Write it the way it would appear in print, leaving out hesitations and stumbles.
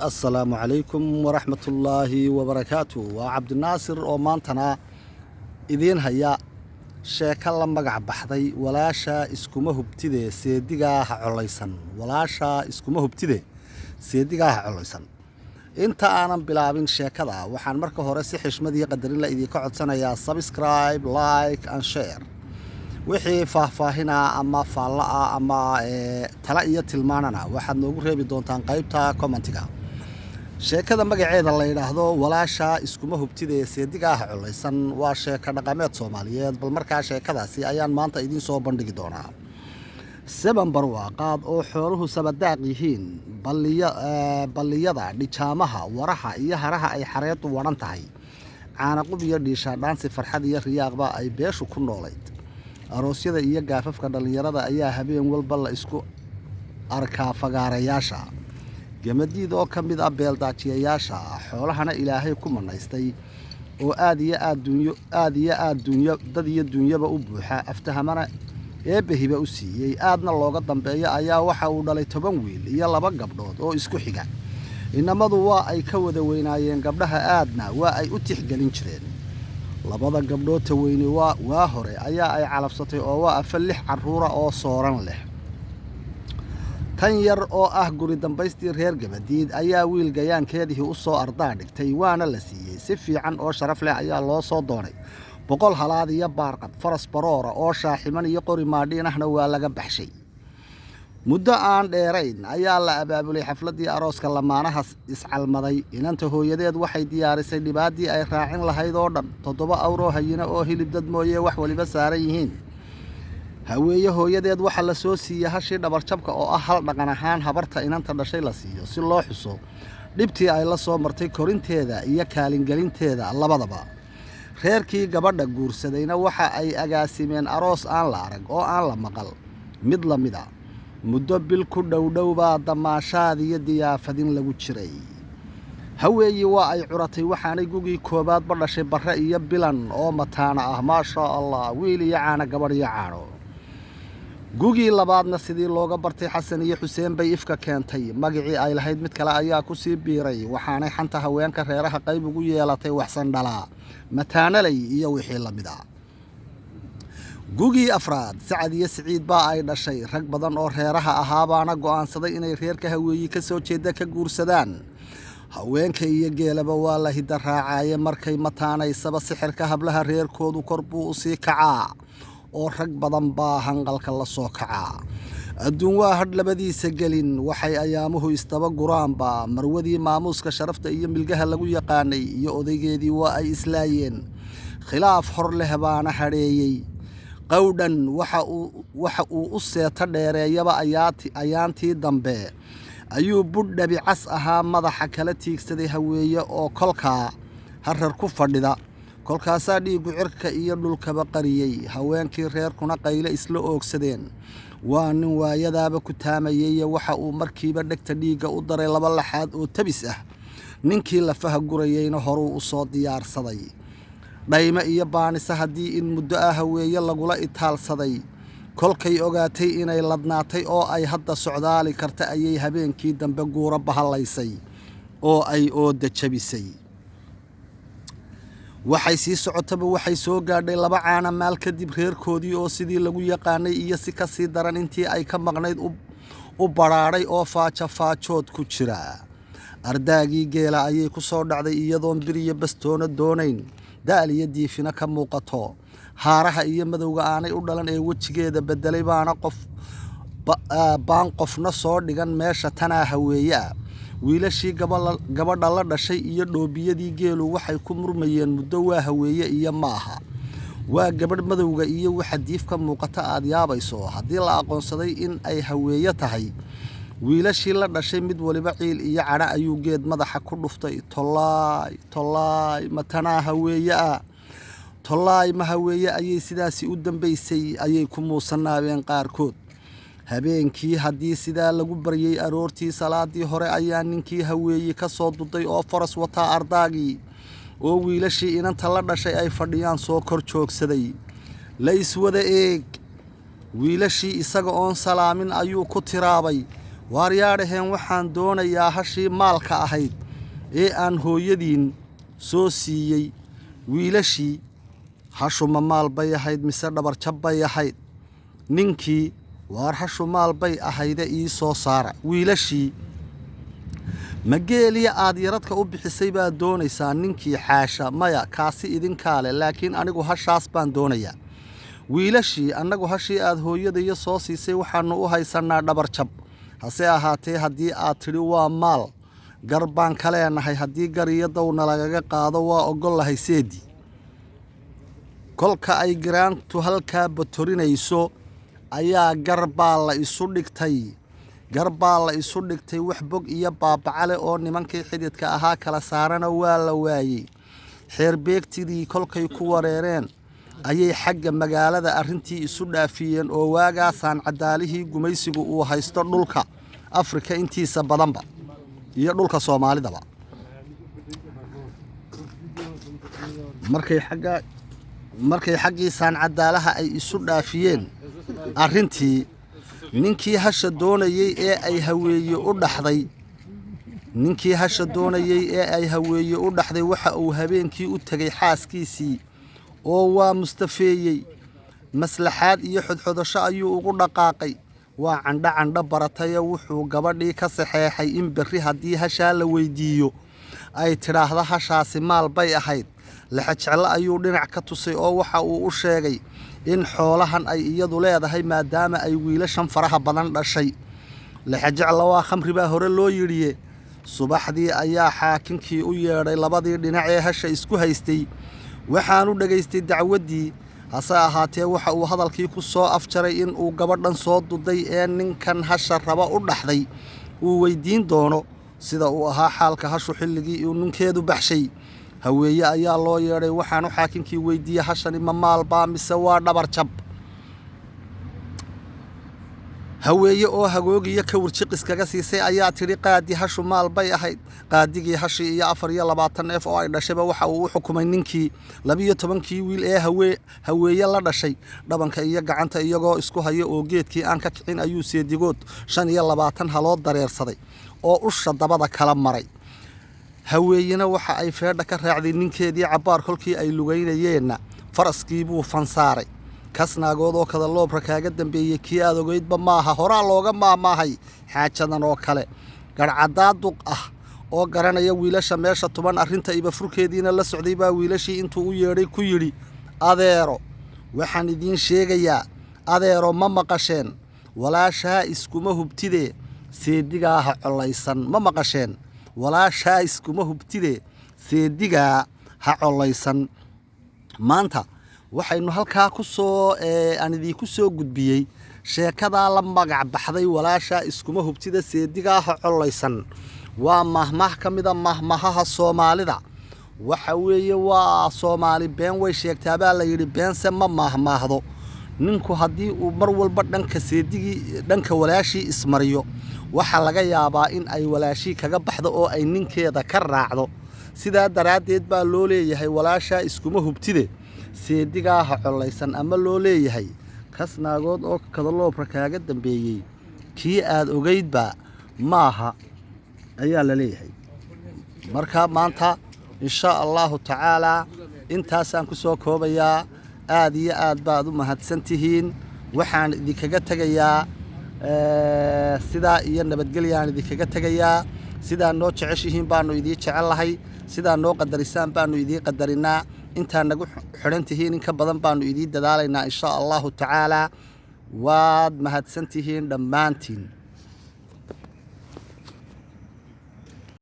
السلام عليكم ورحمة الله وبركاته وعبد الناصر oo maantana idin haya sheeka la magac baxday walaasha iskuma hubtide seediga colaysan walaasha iskuma hubtide seediga colaysan inta aanan bilaabin sheekada waxaan marka hore si xishmad iyo qadarin la idin ka codsanayaa subscribe like and share wixii faahfaahina ama faalla ama tala iyo tilmaanana waxaad noogu reebi doontaan qaybta commentiga sheekada magaceeda la yiraahdo walaasha iskuma hubtide seediga colaysan waa sheeka dhaqameed Soomaaliyeed bal markaa sheekadaasi ayaan maanta idin soo bandhigi doonaa seban barwaaqaad oo xooluhu sabadaaq yihiin balliyada dhijaamaha waraha iyo haraha ay xareedu waran tahay caana qub iyo dhiisha dhaansi farxad iyo riyaaqba ay beeshu ku noolayd aroosyada iyo gaafafka dhalinyarada ayaa habeen walba la isku arkaa fagaarayaasha gamadiid oo ka mid ah beeldaajiyayaasha xoolahana ilaahay ku manaystay oo aad iyo aad dad iyo dunyaba u buuxa aftahamana eebahiba u siiyay aadna looga dambeeyo ayaa waxa uu dhalay 10 wiil iyo 2 gabdhood oo isku xiga inamadu waa ay ka wada weynaayeen gabdhaha aadna waa ay u tixgelin jireen labada gabdhood taweyni waa hore ayaa ay calafsatay oo waa 6 caruura oo sooran leh tan yar oo ah guri dambaystii reer gabadiid ayaa wiil gayaankeedii u soo ardaa dhigtay waana la siiyay si fiican oo sharaf leh ayaa loo soo doonay 100 halaad iyo baarqad faras baroora oo shaaximan iyo qori maadhiinahna waa laga baxshay muddo aan dheerayn ayaa la abaabulay xafladii arooska lamaanaha iscalmaday inanta hooyadeed waxay diyaarisay dhibaadii ay raacin lahayd oo dhan 7 awro hayina oo hilib dad mooyee wax waliba saaran yihiin haweeye hooyadeed waxa la soo siiyay hashii dhabarjabka oo ah hal dhaqan ahaan habarta inanta dhashay la siiyo si loo xuso dhibtii ay la soo martay korinteeda iyo kaalingelinteeda labadaba reerkii gabadha guursadayna waxa ay agaasimeen aroos aan la arag oo aan la maqal mid la mid ah muddo bil ku dhowdhow baa damaashaad iyo diyaafadin lagu jiray haweeye waa ay curatay waxaanay gugii koobaad ba dhashay barre iyo bilan oo mataana ah maasha Allah wiil iyo caana gabadh iyo caano gugii labaadna sidii looga bartay xasan iyo xuseen bay ifka keentay magacii ay lahayd mid kale ayaa ku sii biiray waxaanay xanta haweenka reeraha qayb ugu yeelatay waxsan dhalaa mataanalay iyo wixii la mid ah gugii afraad Sacad iyo Siciid baa ay dhashay rag badan oo reeraha ahaabaana go'aansaday inay reerka haweeye ka soo jeeda ka guursadaan haweenka iyo geelaba waa la hidda raacay markay mataanaysaba sixirka hablaha reerkoodu kor buu u sii kacaa oo rag badan baa hanqalka la soo kacaa adduun waa had labadiisa gelin waxay ayaamuhu istaba guraanba marwadii maamuuska sharafta iyo milgaha lagu yaqaanay iyo odaygeedii waa ay islaayeen khilaaf hor leh baana hadheeyay qowdhan waxa uu u seeta dheereeyaba ayaantii dambe ayuu budhabi cas ahaa madaxa kala tiigsaday haweeye oo kolkaa harar ku fadhida kolkaasaa dhiigu cirka iyo dhulkaba qariyay haweenkii reerkuna qayle isla oogsadeen waa nin waayadaaba ku taamayay waxa uu markiiba dhegta dhiiga u daray 2 laxaad oo tabis ah ninkii lafaha gurayayna horuu u soo diyaarsaday dhayma iyo baanisa haddii in muddo ah haweeye lagula itaalsaday kolkay ogaatay inay ladnaatay oo ay hadda socdaali karta ayay habeenkii dambe guura bahalaysay oo ay ooda jabisay waxay sii socotaba waxay soo gaadhay 2 caana maal kadib reerkoodii oo sidii lagu yaqaanay iyo si ka sii daran intii ay ka maqnayd u baraaray oo faajood ku jira ardaagii geela ayay ku soo dhacday iyadoon biriyo bastoona doonayn daal iyo diifina ka muuqato haaraha iyo madowga aanay u dhalan ee wajigeeda bedelay baan qofna soo dhigan meesha tanaa haweeye wiilashii gabadha la dhashay iyo dhoobiyadii geelu waxay ku murmayeen muddo waa haweeye iyo maaha waa gabadh madowga iyo waxa diif ka muuqata aad yaabayso haddii la aqoonsaday in ay haweeye tahay wiilashii la dhashay mid waliba ciil iyo cadha ayuu geed madaxa ku dhuftay tollaay matanaa haweeye tollaay ma haweeye ayay sidaasi u dambaysay ayay ku muusanaabeen qaarkood habeenkii haddii sidaa lagu baryay aroortii salaadii hore ayaa ninkii haweeye ka soo duday oo faras wataa ardaagii oo wiilashii inanta la dhashay ay fadhiyaan soo kor joogsaday la iswada eeg wiilashii isaga oon salaamin ayuu ku tiraabay waaryaadhaheen waxaan doonayaa hashii maalka ahayd ee aan hooyadiin soo siiyey. wiilashii hashu ma maal bay ahayd mise dhabarjab bay ahayd? ninkii waar hashu maal bay ahayde ii soo saara. wiilashii ma geeliya aad yaradka u bixisay baad doonaysaa? ninkii xaasha maya kaasi idinkaa leh, laakiin anigu hashaas baan doonayaa. wiilashii annagu hashii aad hooyadaiyo soo siisay waxaannu u haysannaa dhabarjab. hase ahaatee haddii aad tidhi waa maal, gar baan ka leenahay. haddii gar iyo dawna lagaga qaado waa oggollahay seedii. kolka ay giraantu halkaa batorinayso ayaa gar baa la isu dhigtay. wax bog iyo baabacale oo nimankii xididka ahaa kala saarana waa la waayey. xeerbeegtidii kolkay ku wareereen ayay xagga magaalada arrintii isu dhaafiyeen, oo waagaasaan cadaalihii gumaysigu uu haysto dhulka afrika intiisa badanba iyo dhulka soomaalidaba. markay xaggiisaan cadaalaha ay isu dhaafiyeen arrintii, ninkii hasha doonayey ee ay haweeye u dhaxday waxa uu habeenkii u tegay xaaskiisii oo waa mustafeeyey. maslaxaad iyo xodxodasho ayuu ugu dhaqaaqay. waa candho barataye wuxuu gabadhii ka saxeexay in berri haddii hashaa la weydiiyo ay tidhaahda hashaasi maal bay ahayd. lexejeclo ayuu dhinac ka tusay oo waxa uu u sheegay in xoolahan ay iyadu leedahay maadaama ay wiilashan faraha badan dhashay. lexejeclo waa khamri baa hore loo yidhiye. subaxdii ayaa xaakinkii u yeedhay labadii dhinac ee hasha isku haystay. waxaanu dhegaystay dacwaddii. hase ahaatee waxa uu hadalkii ku soo afjaray in uu gabadhan soo duday ee ninkan hasha raba u dhaxday uu weydiin doono sida uu ahaa xaalka hashu xilligii uu ninkeedu baxshay. haweeye ayaa loo yeedhay. waxaanu xaakinkii weydiiyey hashani ma maal baa mise waa dhabarjab? haweeye oo hagoogiyo kawirjiqiskaga siisay ayaa tidhi qaadi hashu maal bay ahayd. qaadigii hashii iyo 24 neef oo ay dhashayba waxa uu u xukumay ninkii 12 wiil ee haweeye la dhashay. dhabanka iyo gacanta iyagoo isku haya oo geedkii aan ka kicin ayuu seedigood 25 haloo dareersaday oo usha dabada kala maray. haweeyena waxa ay feedha ka raacday ninkeedii cabbaar kolkii ay lugaynayeenna faraskii buu fansaaray. kasnaagood oo kada loobra kaaga dambeeyey kii aad ogeydba maaha, horaa looga maahmaahay xaajadan oo kale. garhcaddaa duq ah oo garanaya wiilasha meesha tuban arrinta ibafurkeediina la socday baa wiilashii intuu u yeedhay ku yidhi, adeero waxaan idiin sheegayaa, adeero ma maqasheen? walaashaa iskuma hubtidee seedigaa ha collaysan. ma maqasheen? walaashaa iskuma hubtidee seedigaa ha collaysan. maanta waxaynu halkaa aan idiinku soo gudbiyey sheekadaa la magac baxday walaashaa iskuma hubtida seedigaa ha collaysan. waa mahmah ka mida mahmahaha soomaalida. waxa weeye waa soomaali been way sheegtaa baa la yidhi, beense ma mahmaahdo. ninku haddii uu mar walba dhanka walaashii ismariyo waxaa laga yaabaa in ay walaashii kaga baxdo oo ay ninkeeda ka raacdo. sidaa daraaddeed baa loo leeyahay walaashaa iskuma hubtide seedigaa ha collaysan, ama loo leeyahay kasnaagood oo kada loobra kaaga dambeeyey kii aad ogeydba maaha ayaa la leeyahay. marka maanta insha allahu tacaalaa intaasaan ku soo koobayaa. aad iyo aad baad u mahadsan tihiin. waxaan idinkaga tegayaa sidaa iyo nabadgelyaan idinkaga tegayaa. sidaa noo jeceshihiin baanu idiin jecellahay, sidaa noo qadarisaan baanu idiin qadarinaa. intaa nagu xidhan tihiin in ka badan baanu idiin dadaalaynaa insha allahu tacaalaa. waad mahadsan tihiin dhammaantiin.